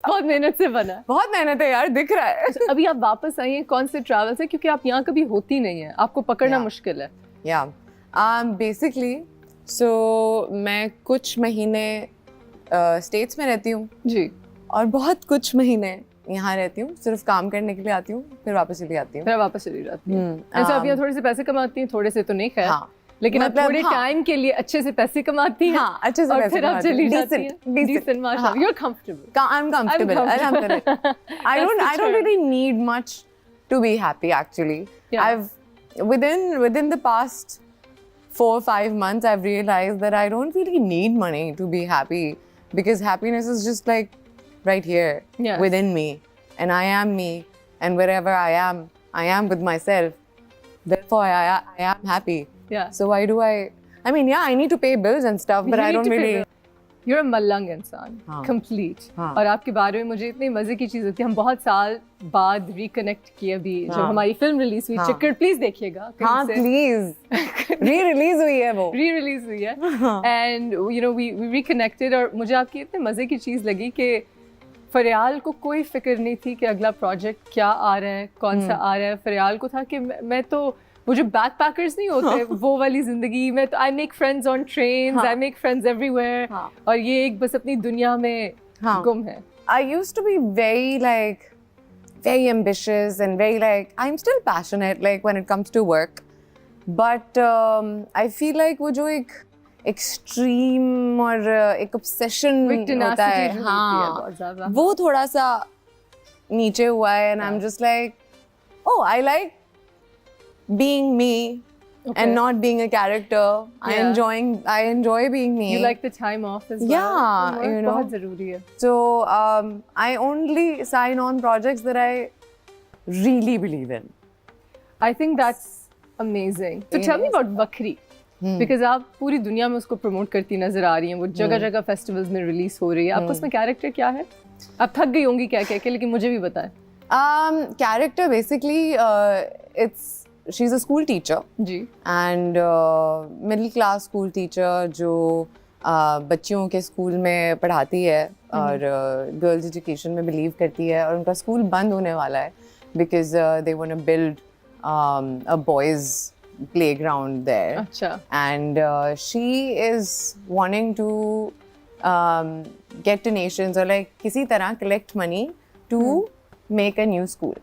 बहुत मेहनत से बना है। बहुत मेहनत है यार, दिख रहा है। अभी आप वापस आई हैं कौन से ट्रैवल से, क्योंकि आप यहाँ कभी होती नहीं है, आपको पकड़ना Yeah. मुश्किल है। बेसिकली मैं कुछ महीने स्टेट्स में रहती हूँ जी। और बहुत कुछ महीने यहाँ रहती हूँ, सिर्फ काम करने के लिए आती हूँ, फिर वापस चली जाती हूँ। फिर वापस चली जाती हैं। ऐसे आप यहाँ थोड़े से पैसे कमाती हैं, थोड़े से तो नहीं खैर, हाँ, लेकिन आप मतलब थोड़े टाइम के लिए अच्छे से पैसे कमाती हैं। हाँ, अच्छे से और पैसे फिर आप कमाती हूँ। चली जाती हैं। Decent. Decent, माशाल्लाह। You're comfortable. I'm comfortable. Alhamdulillah. I don't really need much to be happy actually. Yeah. I've within the past 4 or 5 months I've realized that I don't really need money to be happy, because happiness is just like right here Yes. within me, and I am me, and wherever I am with myself. Therefore I am happy. Yeah. So why do I mean, yeah, I need to pay bills and stuff, but You I need don't to pay really. bills. You're a मलंग इंसान, हाँ. complete. हाँ. और आपके बारे में मुझे इतनी मजे की चीज होती है, हम बहुत साल बाद रिकनेक्ट किए अभी जब हाँ. हमारी फिल्म रिलीज हुई, हाँ. चिक्कर प्लीज देखिएगा। हाँ प्लीज, री-रिलीज हुई है वो। री-रिलीज हुई है and you know we reconnected. और मुझे आपकी इतने मजे की चीज लगी कि फरियाल को कोई फिक्र नहीं थी कि अगला प्रोजेक्ट क्या आ रहा है, कौन सा आ रहा है। फरियाल को था कि मैं तो वो जो बैकपैकर्स नहीं होते वो वाली जिंदगी में, तो I make friends on trains, I make friends everywhere, और ये एक बस अपनी दुनिया में गुम है। I used to be very ambitious and very like, I'm still passionate like when it comes to work, but I feel like वो जो एक extreme और एक obsession होता है, हाँ, वो थोड़ा सा नीचे हुआ है, and I'm just like, oh, I like being me. Okay. And not being a character. Yeah. I enjoy being me. You like the time off as well. Yeah, you know. बहुत ज़रूरी है. So I only sign on projects that I really believe in. I think that's amazing. So tell me about बकरी. Because आप पूरी दुनिया में उसको promote करती नजर आ रही हैं, वो जगह-जगह फेस्टिवल्स में रिलीज हो रही है। आपको उसमें कैरेक्टर क्या है? आप थक गई होंगी क्या कह के, लेकिन मुझे भी बताएं। Character basically she's a school teacher. Ji. And middle class school teacher जो बच्चियों के स्कूल में पढ़ाती है और गर्ल्स एजुकेशन में बिलीव करती है, और उनका स्कूल बंद होने वाला है because they want to build a boys playground there. अच्छा. And she is wanting to get donations or like किसी तरह collect money to make a new school.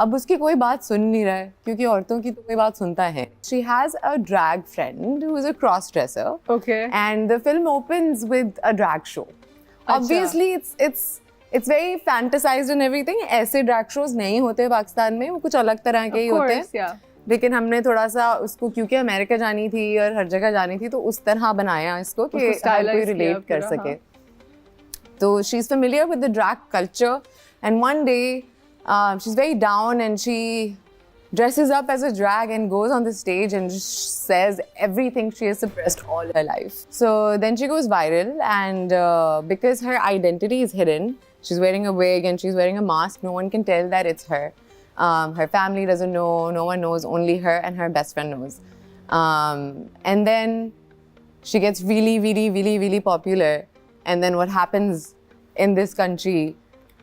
अब उसकी कोई बात सुन नहीं रहा है, क्योंकि औरतों की तो कोई बात सुनता है। She has a drag friend who is a cross dresser. Okay. And the film opens with a drag show. Obviously it's very fantasized and everything. ऐसे drag shows नहीं होते पाकिस्तान में, वो कुछ अलग तरह के ही होते हैं। Yeah. लेकिन हमने थोड़ा सा उसको, क्योंकि अमेरिका जानी थी और हर जगह जानी थी, तो उस तरह बनाया इसको कि हर कोई रिलेट कर सके। तो she's familiar with the drag culture, and one day she's very down and she dresses up as a drag and goes on the stage and just says everything she has suppressed all her life. So then she goes viral, and because her identity is hidden, she's wearing a wig and she's wearing a mask, no one can tell that it's her. Her family doesn't know, no one knows, only her and her best friend knows. And then she gets really popular, and then what happens in this country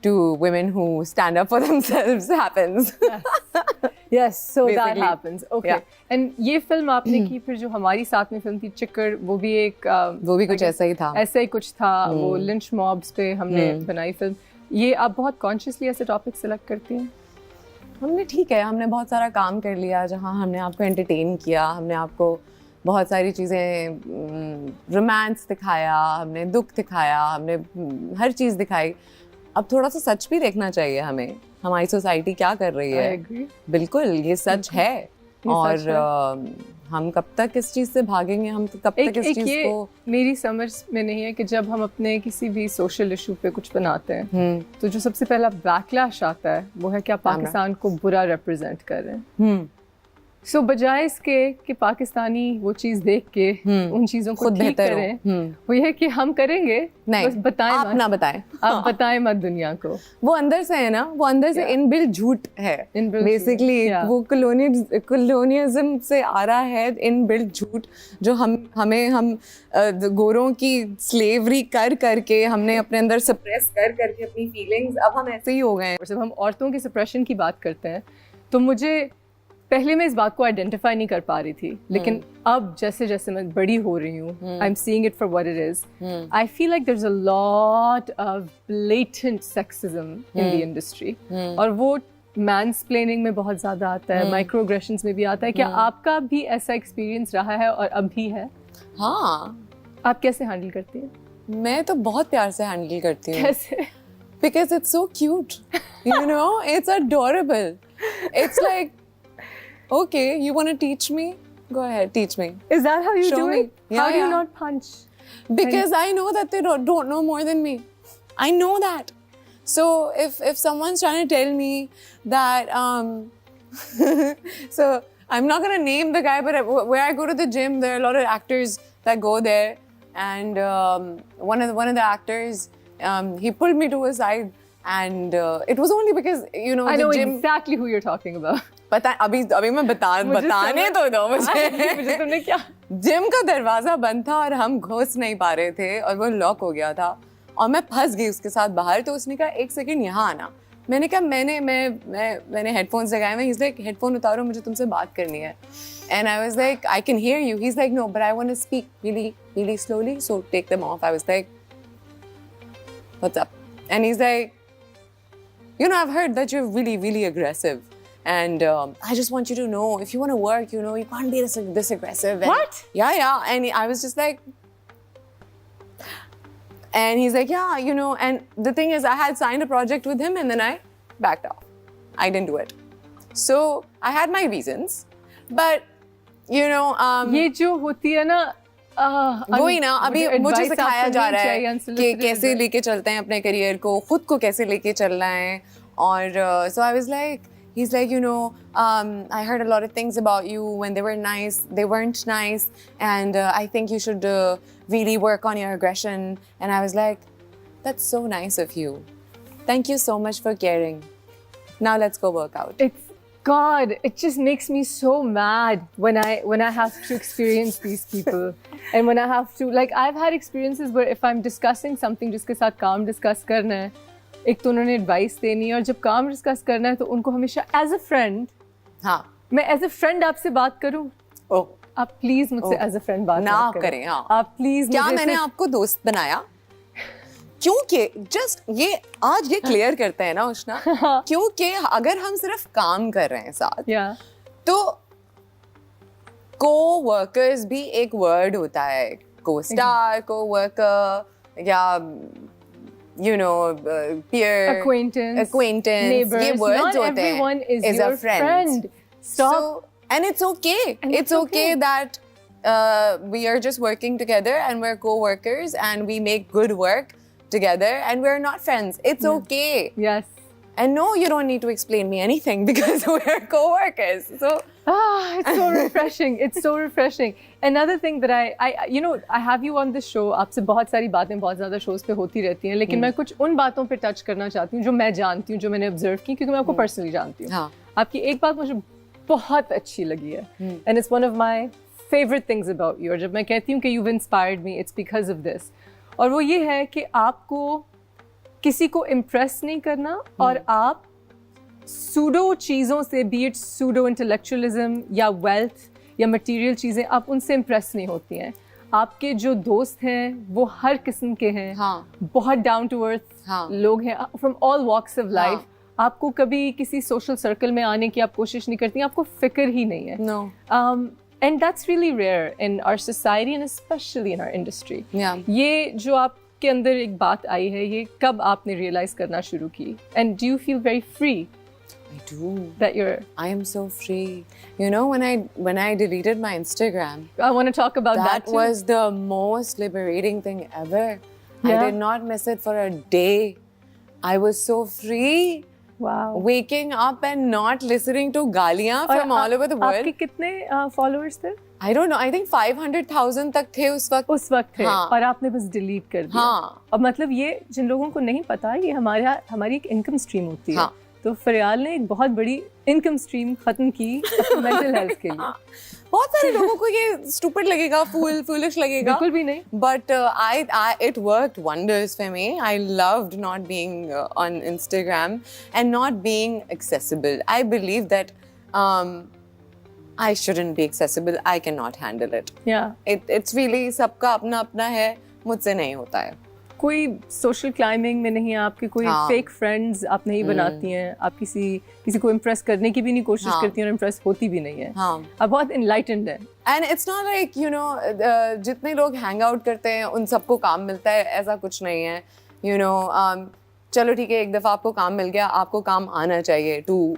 to women who stand up for themselves happens. Yes, so Basically. that happens. Okay. Yeah. And ये film आपने की, फिर जो हमारी साथ में film थी चिक्कर, वो भी एक वो भी कुछ ऐसा ही था। ऐसा ही कुछ था। वो लिंच मॉब्स पे हमने बनाई फिल्म। ये आप बहुत कॉन्शियसली ऐसे टॉपिक सिलेक्ट करती हैं? हमने ठीक है, हमने बहुत सारा काम कर लिया जहाँ हमने आपको एंटरटेन किया, हमने आपको बहुत सारी चीज़ें, रोमांस दिखाया, हमने दुख दिखाया, हमने हर चीज़ दिखाई। अब थोड़ा सा सच भी देखना चाहिए हमें, हमारी सोसाइटी क्या कर रही है। बिल्कुल, ये सच है। और हम कब तक इस चीज़ से भागेंगे, हम कब तक इस चीज़ को, मेरी समझ में नहीं है कि जब हम अपने किसी भी सोशल इशू पे कुछ बनाते हैं तो जो सबसे पहला बैकलैश आता है वो है कि आप पाकिस्तान को बुरा रिप्रेजेंट कर रहे हैं। सो बजाय इसके कि पाकिस्तानी वो चीज़ देख के उन चीज़ों को खुद ठीक बेहतर करें, वो ये है कि हम करेंगे, नहीं, बस बताएं आप मत, ना बताएं, आप बताएं मत दुनिया को। वो अंदर से है ना, वो अंदर से इनबिल्ट झूठ है बेसिकली। वो कॉलोनियलिज्म से आ रहा है, इनबिल्ट झूठ, जो हम गोरों की स्लेवरी कर करके हमने अपने अंदर सप्रेस कर करके अपनी फीलिंग्स, अब हम ऐसे ही हो गए हैं। जब हम औरतों की सप्रेशन की बात करते हैं तो मुझे पहले मैं इस बात को आइडेंटिफाई नहीं कर पा रही थी, लेकिन अब जैसे जैसे मैं बड़ी हो रही हूँ, I am seeing it for what it is, I feel like there is a lot of blatant sexism in the industry, और वो मैंसप्लेनिंग में बहुत ज्यादा आता है, माइक्रोएग्रेशंस में भी आता है। क्या आपका भी ऐसा एक्सपीरियंस रहा है और अब भी है? हाँ। आप कैसे हैंडल करती हैं? मैं तो बहुत प्यार से हैंडल करती हूँ। कैसे? Because it's so cute, you know, it's adorable. It's like, okay, you want to teach me? Go ahead, teach me. Is that how you Show do me. it? Yeah, How do you yeah. not punch? Because I know that they don't know more than me. I know that. So if someone's trying to tell me that so I'm not gonna name the guy, but where I go to the gym, there are a lot of actors that go there, and one of the actors, he pulled me to his side, and it was only because, you know, I the know gym. exactly who you're talking about. पता अभी मैं बताने तो दो मुझे। मुझे तुमने क्या? जिम का दरवाजा बंद था और हम घुस नहीं पा रहे थे और वो लॉक हो गया था और मैं फंस गई उसके साथ बाहर। तो उसने कहा 1 सेकंड यहाँ आना। मैंने कहा मैंने हेडफोन्स लगाए हुए। He's like, हेडफोन उतारो, मुझे तुमसे बात करनी है। And I was like, I can hear you. He's like, no, but I want to speak really, really slowly, so take them off. I was like, what's up? And he's like, you know, I've heard that you're really, really aggressive. And I just want you to know, if you want to work, you know, you can't be this aggressive. And What? Yeah. And I was just like, and he's like, yeah, you know, and the thing is, I had signed a project with him and then I backed off. I didn't do it. So I had my reasons, but, you know, ये जो होती है ना, वही ना, अभी मुझे सिखाया जा रहा है कि कैसे advice. लेके चलते हैं अपने करियर को, खुद को कैसे लेके चलना है। और so I was like, he's like, you know, I heard a lot of things about you when they were nice, they weren't nice, and I think you should really work on your aggression. And I was like, that's so nice of you. Thank you so much for caring. Now let's go work out. God, it just makes me so mad when I have to experience these people, and when I have to, like, I've had experiences where if I'm discussing something जिसके साथ काम discuss करना है, एक तो उन्होंने advice देनी है, और जब काम discuss करना है तो उनको हमेशा as a friend, हाँ, मैं as a friend आपसे बात करूँ, आप please मुझसे as a friend बात ना करें। करें। हाँ, आप please क्या मुझे मैंने आपको दोस्त बनाया? क्योंकि जस्ट ये आज ये क्लियर करते हैं ना उष्णा, क्योंकि अगर हम सिर्फ काम कर रहे हैं साथ, तो को-वर्कर्स भी एक वर्ड होता है, को-स्टार, को-वर्कर, या you know, peer, acquaintance, neighbors, ये words not होते हैं, everyone is a your friend. Stop. So, and it's okay. It's okay that we are just working together and we're co-workers and we make good work together and we're not friends. It's okay. Yes. And no, you don't need to explain me anything because we're co-workers. So it's so refreshing. It's so refreshing. Another thing that I you know, I have you on this show. आपसे बहुत सारी बातें बहुत ज़्यादा shows पे होती रहती हैं, लेकिन मैं कुछ उन बातों पे touch करना चाहती हूँ जो मैं जानती हूँ, जो मैंने observe की, क्योंकि मैं आपको personally जानती हूँ। हाँ. आपकी एक बात मुझे बहुत अच्छी लगी है, and it's one of my favorite things about you. और जब मैं कहती हूँ कि you've inspired me, it's because of this. और वो ये है कि आपको किसी को इम्प्रेस नहीं करना, और आप सूडो चीज़ों से, बी इट सूडो इंटेलेक्चुअलिज्म या वेल्थ या मटेरियल चीज़ें, आप उनसे इम्प्रेस नहीं होती हैं। आपके जो दोस्त हैं वो हर किस्म के हैं, बहुत डाउन टू अर्थ लोग हैं, from all walks of life. आपको कभी किसी सोशल सर्कल में आने की आप कोशिश नहीं करती, आपको फिक्र ही नहीं है। And that's really rare in our society and especially in our industry. ये जो आपके अंदर एक बात आई है, ये कब आपने realize करना शुरू की? And do you feel very free? I do. That you're. I am so free. You know, when I deleted my Instagram, I want to talk about that too. That was the most liberating thing ever. I did not miss it for a day. I was so free. Wow. waking up and not listening to गालियाँ from all over the world. आपके कितने followers थे? I don't know. I think 500,000 तक थे उस वक्त. उस वक्त थे. हाँ. और आपने बस डिलीट कर दिया. हाँ. अब मतलब ये जिन लोगों को नहीं पता, ये हमारी एक इनकम स्ट्रीम होती है. हाँ. तो फरियाल ने एक बहुत बड़ी इनकम स्ट्रीम खत्म की मेंटल हेल्थ के लिए. बहुत सारे लोगों को ये स्टूपिड लगेगा, foolish लगेगा. बिल्कुल भी नहीं. But it worked wonders for me. I loved not being on Instagram and not being accessible. I believe that I shouldn't be accessible. I cannot handle it. Yeah. It's really सबका अपना अपना है, मुझसे नहीं होता है. कोई सोशल क्लाइंबिंग में नहीं है आपके, कोई फेक फ्रेंड्स आप नहीं बनाती हैं, आप किसी को इम्प्रेस करने की भी नहीं कोशिश करती हैं और इम्प्रेस होती भी नहीं है. आप बहुत इनलाइटेंड हैं. And it's not like you know जितने लोग हैंग आउट करते हैं उन सबको काम मिलता है, ऐसा कुछ नहीं है. यू नो चलो ठीक है, एक दफ़ा आपको काम मिल गया, आपको काम आना चाहिए टू